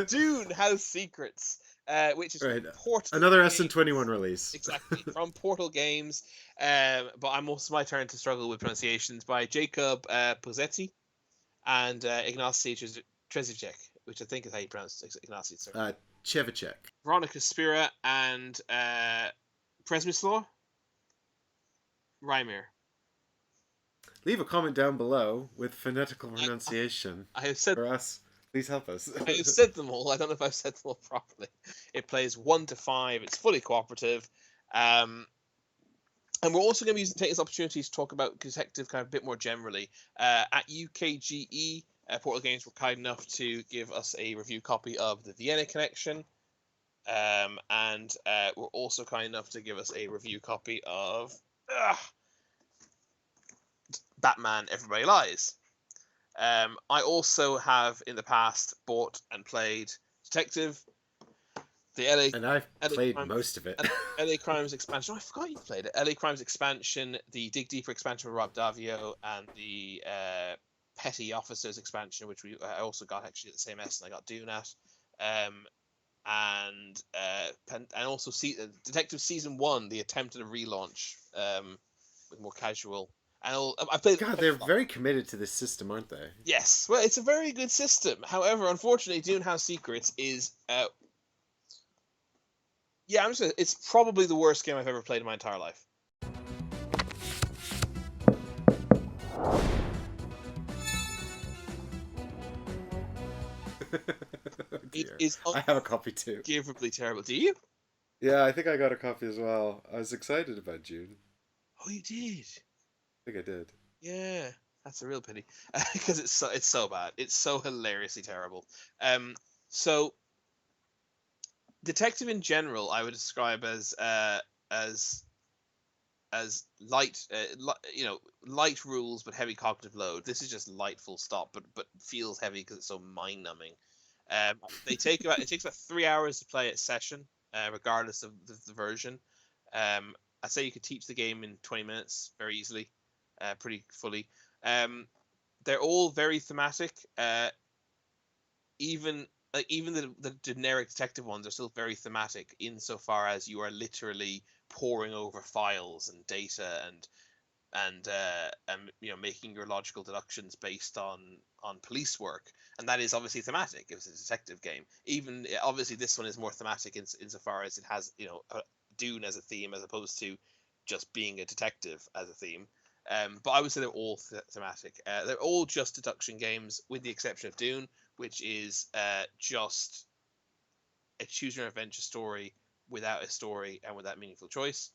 Dune House Secrets, which is Right. Portal Another Games. SN21 release. Exactly, from Portal Games. But I'm also my turn to struggle with pronunciations by Jacob Pozzetti and Ignacy Trzewiczek, which I think is how you pronounce Ignacy. Sorry. Chevicek. Veronica Spira and Presmislaw Reimer. Leave a comment down below with phonetical I, pronunciation I have said for us. Please help us. I have said them all. I don't know if I've said them all properly. It plays 1 to 5. It's fully cooperative. And we're also going to take this opportunity to talk about Detective kind of a bit more generally. At UKGE, Portal Games were kind enough to give us a review copy of the Vienna Connection. And we're also kind enough to give us a review copy of Batman Everybody Lies. I also have in the past bought and played Detective, the And I've LA played Crimes, most of it. LA Crimes expansion. Oh, I forgot you played it. LA Crimes expansion, the Dig Deeper expansion with Rob Davio, and the Petty Officers expansion, which I also got actually at the same S, and I got Dune at. And also Detective Season 1, the attempted relaunch with more casual. And I played. God, they're very committed to this system, aren't they? Yes, well, it's a very good system. However, unfortunately, Dune House Secrets is I'm just it's probably the worst game I've ever played in my entire life. It is I have a copy too. unforgivably terrible. Do you? Yeah, I think I got a copy as well. I was excited about June. Oh, you did. I think I did. Yeah, that's a real pity because it's so bad. It's so hilariously terrible. So Detective in general, I would describe as light, light rules but heavy cognitive load. This is just light, full stop, but feels heavy because it's so mind numbing. It takes about 3 hours to play a session, regardless of the version. I'd say you could teach the game in 20 minutes very easily, pretty fully. They're all very thematic. Even the generic detective ones are still very thematic insofar as you are literally poring over files and data and making your logical deductions based on police work, and that is obviously thematic. It was a detective game. Even obviously this one is more thematic insofar as it has Dune as a theme as opposed to just being a detective as a theme. But I would say they're all thematic. They're all just deduction games, with the exception of Dune, which is just a choose your own adventure story without a story and without meaningful choice.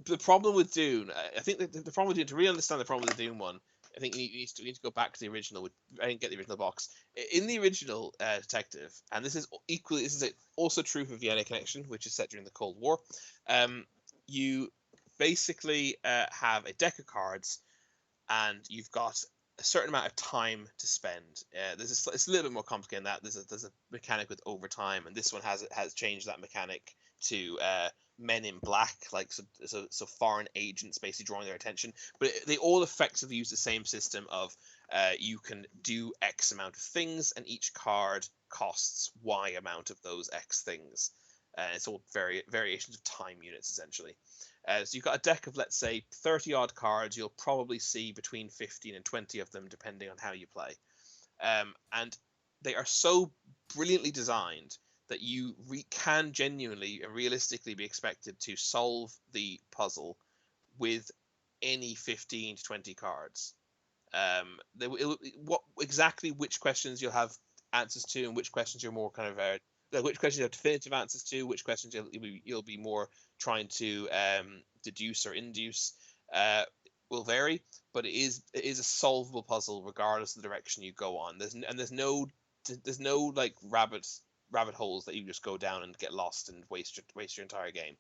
The problem with Dune, I think the problem with Dune, to really understand the problem with the Dune one, I think you need to go back to the original. I didn't get the original box. In the original Detective, and this is also true for Vienna Connection, which is set during the Cold War. You basically have a deck of cards, and you've got a certain amount of time to spend. It's a little bit more complicated than that. There's a mechanic with overtime, and this one has changed that mechanic to Men in Black, like so foreign agents basically drawing their attention. But they all effectively use the same system of you can do X amount of things, and each card costs Y amount of those X things. It's all variations of time units essentially. So you've got a deck of, let's say, 30 odd cards. You'll probably see between 15 and 20 of them, depending on how you play. And they are so brilliantly designed that you can genuinely and realistically be expected to solve the puzzle with any 15 to 20 cards. Which questions you'll have answers to, and which questions you're more kind of which questions you have definitive answers to, which questions you'll be more trying to deduce or induce, will vary. But it is a solvable puzzle regardless of the direction you go on. There's no like rabbit holes that you just go down and get lost and waste your entire game.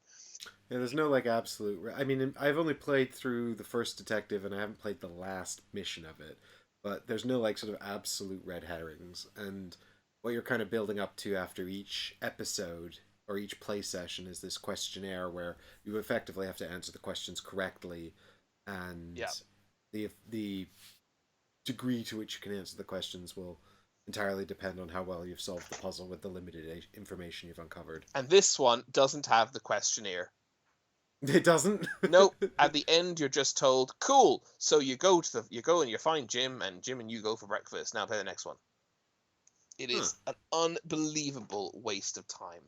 Yeah, there's no like absolute. I mean, I've only played through the first Detective, and I haven't played the last mission of it. But there's no like sort of absolute red herrings, and what you're kind of building up to after each episode or each play session is this questionnaire where you effectively have to answer the questions correctly, and Yeah. the degree to which you can answer the questions will entirely depend on how well you've solved the puzzle with the limited information you've uncovered. And this one doesn't have the questionnaire. It doesn't. Nope. At the end, you're just told, "Cool." So you go and you find Jim, and Jim and you go for breakfast. Now play the next one. It is an unbelievable waste of time.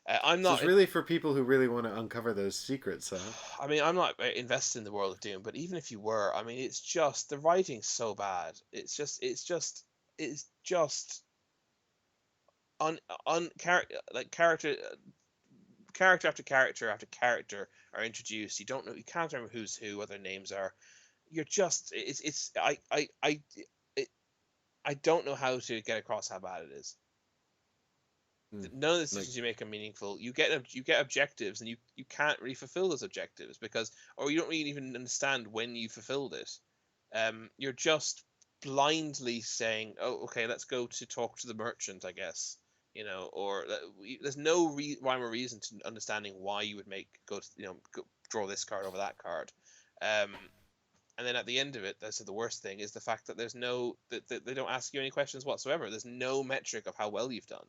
I'm So not. it's really for people who really want to uncover those secrets, huh? I mean, I'm not invested in the world of Doom, but even if you were, I mean, it's just the writing's so bad. It's just character after character after character are introduced. You don't know, you can't remember who's who, what their names are. You're just I don't know how to get across how bad it is. None of the decisions you make are meaningful. You get objectives, and you can't really fulfill those objectives because, or you don't really even understand when you fulfilled it. You're just blindly saying, "Oh, okay, let's go to talk to the merchant," I guess, or there's no rhyme or reason to understanding why you would draw this card over that card. And then at the end of it, that's the worst thing is the fact that there's that they don't ask you any questions whatsoever. There's no metric of how well you've done.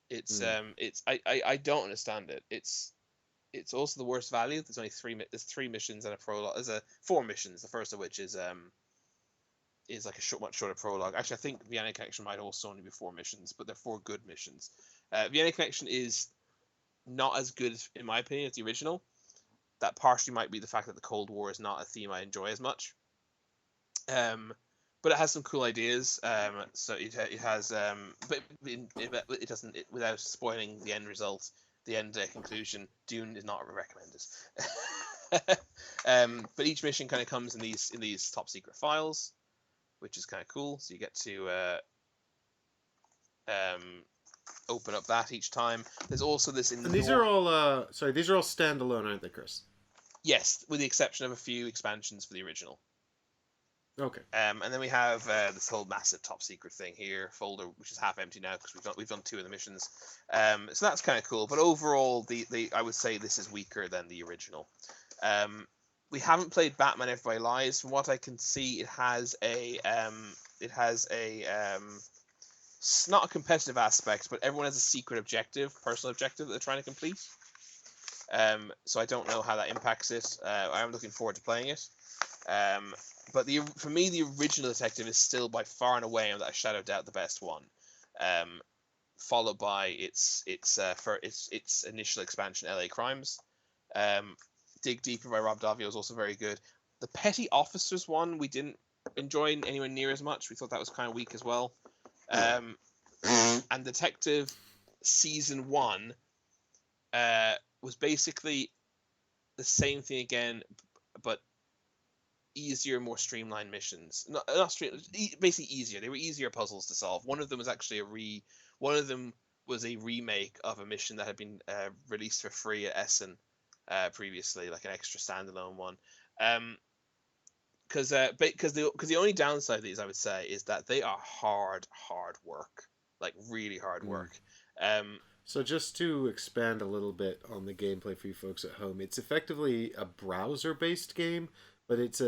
I don't understand it. It's also the worst value. There's only three missions and a prologue. There's 4 missions. The first of which is like a much shorter prologue. Actually, I think Vienna Connection might also only be 4 missions, but they're 4 good missions. Vienna Connection is not as good, in my opinion, as the original. That partially might be the fact that the Cold War is not a theme I enjoy as much. But it has some cool ideas. So it has, but it doesn't. Without spoiling the end result, the end conclusion, Dune is not recommended. But each mission kind of comes in these top secret files, which is kind of cool. So you get to open up that each time. There's also this. And these are all these are all standalone, aren't they, Chris? Yes, with the exception of a few expansions for the original. Okay. And then we have this whole massive top secret thing here folder, which is half empty now because we've done 2 of the missions. So that's kind of cool. But overall, I would say this is weaker than the original. We haven't played Batman Everybody Lies. From what I can see, it has a it's not a competitive aspect, but everyone has a secret objective, personal objective that they're trying to complete. So I don't know how that impacts it. I am looking forward to playing it. But for me, the original Detective is still by far and away, without a shadow of doubt, the best one. Followed by its initial expansion, LA Crimes. Dig Deeper by Rob Daviau is also very good. The Petty Officers one we didn't enjoy anywhere near as much. We thought that was kind of weak as well. And Detective Season 1 was basically the same thing again, but easier, more streamlined missions. Not basically easier. They were easier puzzles to solve. One of them was actually a remake of a mission that had been released for free at Essen previously, like an extra standalone one. Because the only downside of these, I would say, is that they are hard work, like really hard work. So just to expand a little bit on the gameplay for you folks at home, it's effectively a browser-based game, but it's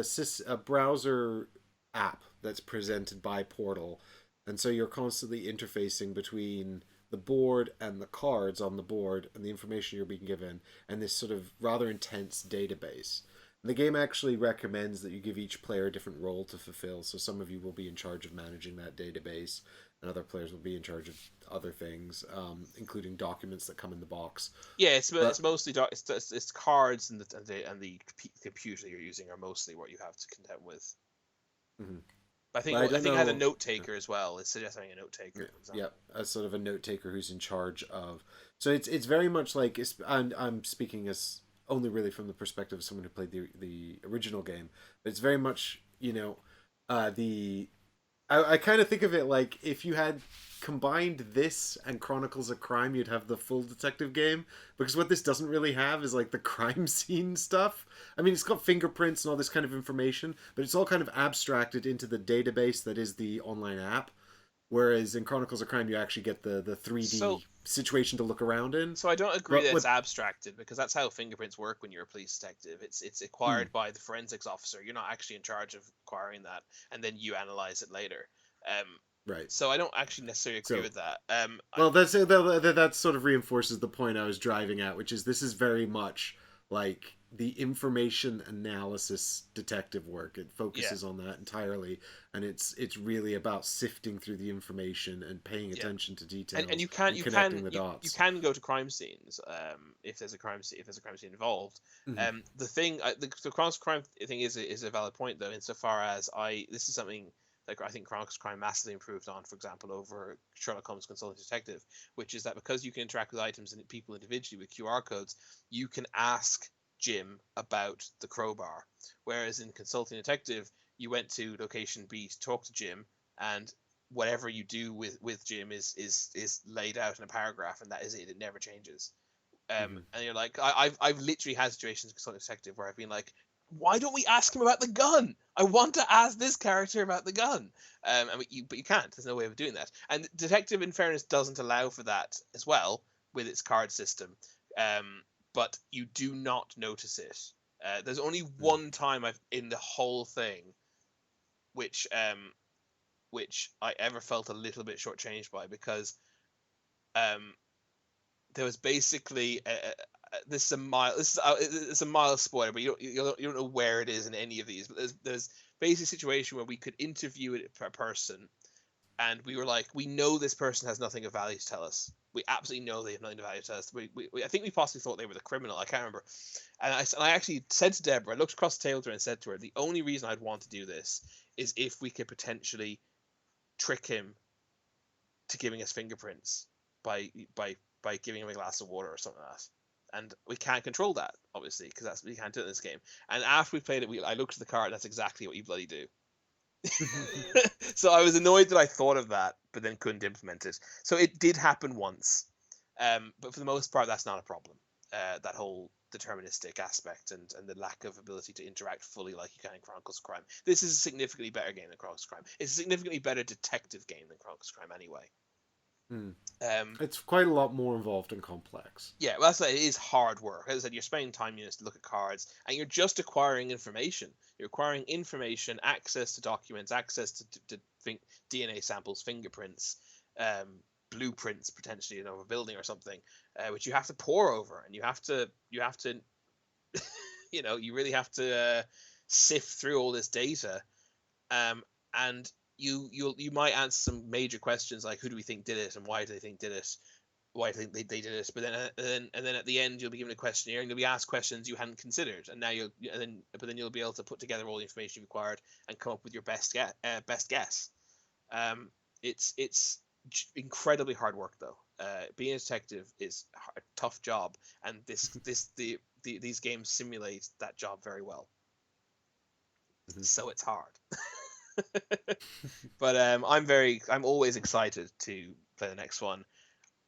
a browser app that's presented by Portal, and so you're constantly interfacing between the board and the cards on the board and the information you're being given, and this sort of rather intense database. And the game actually recommends that you give each player a different role to fulfill, so some of you will be in charge of managing that database, and other players will be in charge of other things, including documents that come in the box. Yeah, it's mostly it's cards and the computer you're using are mostly what you have to contend with. Mm-hmm. I think it has a note taker as well. It's suggesting a note taker. Yeah, a sort of a note taker who's in charge of. So it's very much like I'm speaking as only really from the perspective of someone who played the original game, but it's very much I kind of think of it like if you had combined this and Chronicles of Crime, you'd have the full detective game. Because what this doesn't really have is like the crime scene stuff. I mean, it's got fingerprints and all this kind of information, but it's all kind of abstracted into the database that is the online app. Whereas in Chronicles of Crime, you actually get the So 3D situation to look around in. So I don't agree But that it's what? abstracted because that's how fingerprints work when you're a police detective. It's Hmm, acquired by the forensics officer. You're not actually in charge of acquiring that, and then you analyze it later. Um, right. so I don't actually necessarily agree So with that. well, that sort of reinforces the point I was driving at, which is this is very much like the information analysis detective work. It Yeah, focuses on that entirely, and it's really about sifting through the information and paying yeah, attention to and details you can and connecting the you dots. can go to crime scenes if there's a crime scene involved. Hmm. The thing the crime thing is a valid point though, insofar as I this is something like I think Chronicles of Crime massively improved on, for example, over Sherlock Holmes Consulting Detective, which is that because you can interact with items and people individually with QR codes, you can ask Jim about the crowbar. Whereas in Consulting Detective, you went to location B to talk to Jim, and whatever you do with Jim is laid out in a paragraph, and that is it. It never changes. Hmm. And you're like, I've literally had situations in Consulting Detective where I've been like, why don't we ask him about the gun? I want to ask this character about the gun. But you can't. There's no way of doing that. And Detective, in fairness, doesn't allow for that as well with its card system. But you do not notice it. There's only one time I've in the whole thing which which I ever felt a little bit shortchanged by because um, there was basically this is a mile this is it's a mild spoiler, but you don't know where it is in any of these. But there's basically a situation where we could interview a person, and we were like, we know this person has nothing of value to tell us. We absolutely know they have nothing of value to tell us. I think we possibly thought they were the criminal. I can't remember. And I actually said to Deborah, I looked across the table to her and said to her, the only reason I'd want to do this is if we could potentially trick him to giving us fingerprints by by by giving him a glass of water or something like that. And we can't control that, obviously, because that's we can't do it in this game. And after we played it, I looked at the card, and that's exactly what you bloody do. Hmm. So I was annoyed that I thought of that, but then couldn't implement it. So it did happen once, but for the most part, that's not a problem. That whole deterministic aspect and the lack of ability to interact fully like you can in Chronicles of Crime. This is a significantly better game than Chronicles of Crime. It's a significantly better detective game than Chronicles of Crime, anyway. Hmm. Um, It's quite a lot more involved and complex. yeah, well, that's it is hard work. As I said, you're spending time units to look at cards, and you're just acquiring information. You're acquiring information, access to documents, access to DNA samples, fingerprints, blueprints potentially, of a building or something, which you have to pore over, and you have to you really have to sift through all this data, um, and you might answer some major questions like who do we think did it and why do they think did it, why do they did it, but then at the end you'll be given a questionnaire and you'll be asked questions you hadn't considered, and now you'll be able to put together all the information required and come up with your best guess. Um, it's incredibly hard work though. Being a detective is a tough job, and these games simulate that job very well. Hmm. So it's hard. But I'm always excited to play the next one.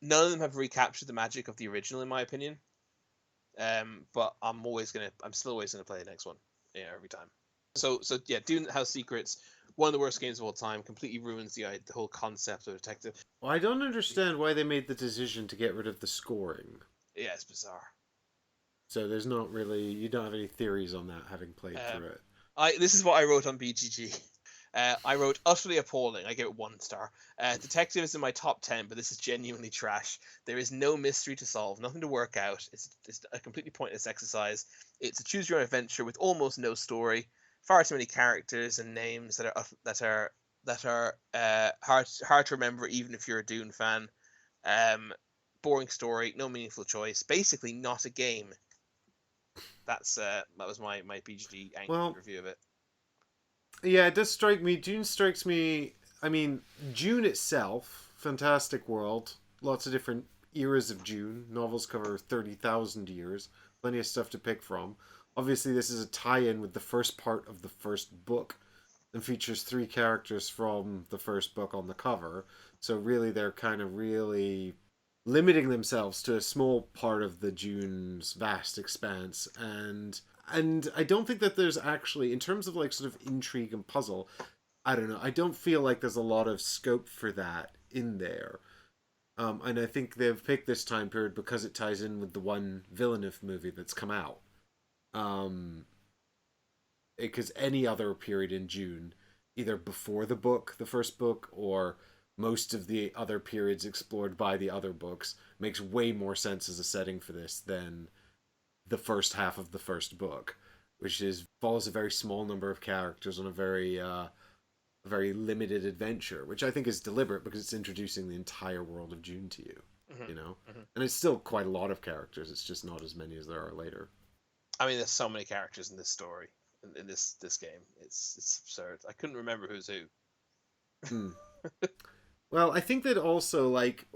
None of them have recaptured the magic of the original, in my opinion. But I'm still always gonna play the next one. Yeah, every time. So yeah, Dune House Secrets, one of the worst games of all time, completely ruins the whole concept of detective. Well, I don't understand why they made the decision to get rid of the scoring. Yeah, it's bizarre. So there's not really, you don't have any theories on that having played Um, through it. this is what I wrote on BGG. I wrote utterly appalling. I gave it 1 star. Detective is in my top 10, but this is genuinely trash. There is no mystery to solve, nothing to work out. It's a completely pointless exercise. It's a choose your own adventure with almost no story. Far too many characters and names that are hard to remember, even if you're a Dune fan. Um, Boring story, no meaningful choice. Basically, not a game. That was my BGG angry Well, review of it. yeah, it does strike me. June strikes me. I mean, June itself, fantastic world. Lots of different eras of June. Novels cover 30,000 years. Plenty of stuff to pick from. Obviously, this is a tie in with the first part of the first book and features three characters from the first book on the cover. So, really, they're kind of really limiting themselves to a small part of the June's vast expanse. And I don't think that there's actually, in terms of like sort of intrigue and puzzle, I don't know. I don't feel like there's a lot of scope for that in there. And I think they've picked this time period because it ties in with the one Villeneuve movie that's come out. Um, because any other period in June, either before the book, the first book, or most of the other periods explored by the other books, makes way more sense as a setting for this than the first half of the first book, which is follows a very small number of characters on a very limited adventure, which I think is deliberate because it's introducing the entire world of June to you, Mm-hmm. you know? Mm-hmm. And it's still quite a lot of characters, it's just not as many as there are later. I mean, there's so many characters in this story, in this game. It's absurd. I couldn't remember who's who. Hmm. Well, I think that also, like,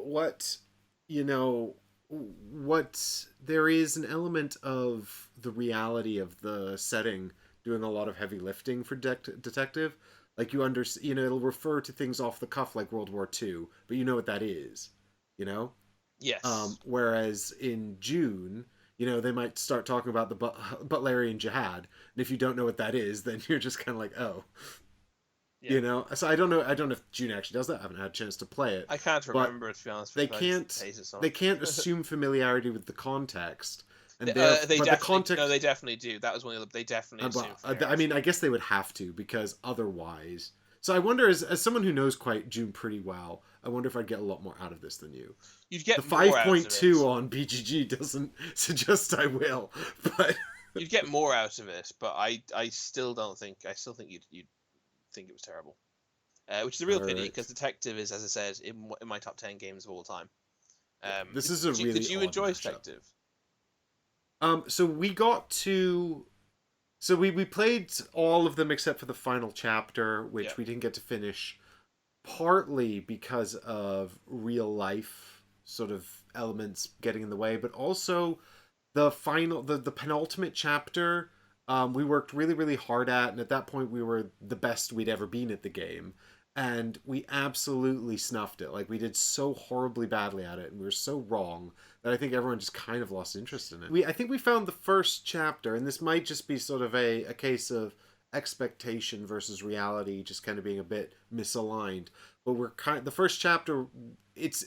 you know, what there is an element of the reality of the setting doing a lot of heavy lifting for detective. Like it'll refer to things off the cuff like World War II, but you know what that is, you know. Yes. Whereas in June, they might start talking about the Butlerian Jihad, and if you don't know what that is, then you're just kind of like, oh, Yeah. So I don't know. I don't know if June actually does that. I haven't had a chance to play it. I can't But remember, to be honest. they Because I can't. hate it so They much. can't assume familiarity with the context, and They but the definitely no, context. they definitely do. That was one of the, they definitely assume I mean, familiarity. I guess they would have to because otherwise. So I wonder, as someone who knows quite June pretty well, I wonder if I'd get a lot more out of this than you. You'd The get more out of it. 5.2 on BGG doesn't suggest I will, but You'd get more out of it, but I still don't think. I still think you'd think it was terrible. Which is a real all pity right. because Detective is, as I said, in my top 10 games of all time. This is a Did you, really did you odd enjoy matchup. Detective? So we got to. So we played all of them except for the final chapter, which Yeah. we didn't get to finish, partly because of real life sort of elements getting in the way, but also the penultimate chapter. We worked really really hard at, and at that point we were the best we'd ever been at the game, and we absolutely snuffed it. Like we did so horribly badly at it, and we were so wrong that I think everyone just kind of lost interest in it. I think we found the first chapter, and this might just be sort of a case of expectation versus reality just kind of being a bit misaligned. But the first chapter, it's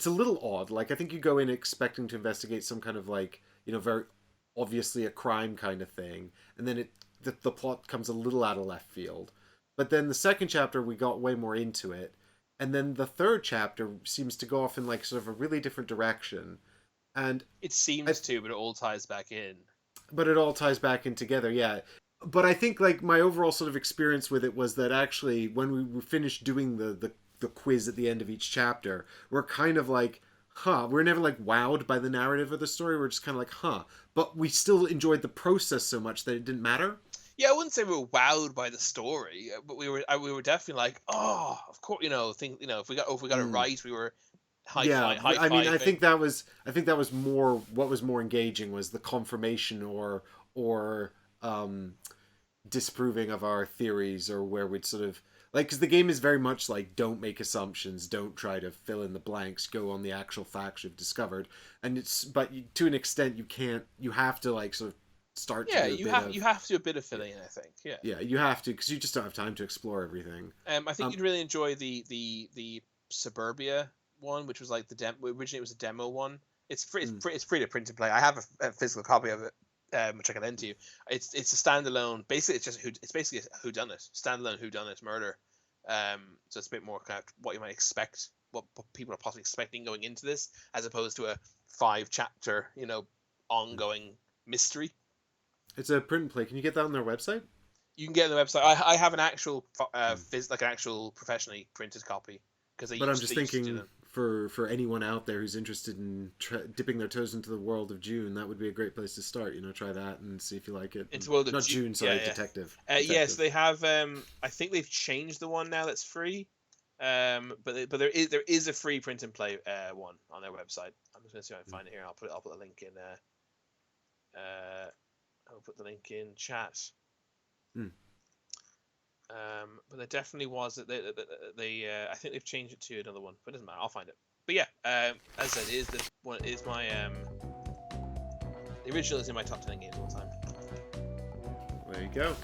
a little odd. Like I think you go in expecting to investigate some kind of like very obviously a crime kind of thing, and then the plot comes a little out of left field. But then the second chapter we got way more into it, and then the third chapter seems to go off in like sort of a really different direction. And It seems to, but it all ties back in. but it all ties back in together, yeah. But I think like my overall sort of experience with it was that actually when we finished doing the quiz at the end of each chapter, we're kind of like, we're never like wowed by the narrative of the story. We're just kind of like, but we still enjoyed the process so much that it didn't matter. Yeah, I wouldn't say we were wowed by the story, but we were definitely like, oh, of course, if we got it right, we were Yeah, high I mean, fiving. I think that was more what was more engaging was the confirmation or disproving of our theories, or where we'd sort of like, because the game is very much like, don't make assumptions, don't try to fill in the blanks, go on the actual facts you've discovered. And to an extent you have to like sort of start to Yeah, do you have to do a bit of filling in, I think. Yeah. yeah, you have to, because you just don't have time to explore everything. I think you'd really enjoy the Suburbia one, which was like originally it was a demo one. It's free. It's free to print and play. I have a physical copy of it, which I can lend to you. It's a standalone. Basically, it's basically a whodunit, standalone whodunit murder. So it's a bit more kind of what you might expect, what people are possibly expecting going into this, as opposed to a 5-chapter, ongoing mystery. It's a print and play. Can you get that on their website? You can get on the website. I have an actual like an actual professionally printed copy, because But I'm just thinking for anyone out there who's interested in dipping their toes into the world of June, that would be a great place to start. Try that and see if you like it. Into world of not June, sorry, yeah. Detective. Yes, they have. I think they've changed the one now that's free. But there is a free print and play one on their website. I'm just gonna see if I can find it here. I'll put the link in. I'll put the link in chat. But there definitely was that they I think they've changed it to another one, but it doesn't matter. I'll find it. But yeah, as I said, it is my the original is in my top 10 games all the time. There you go.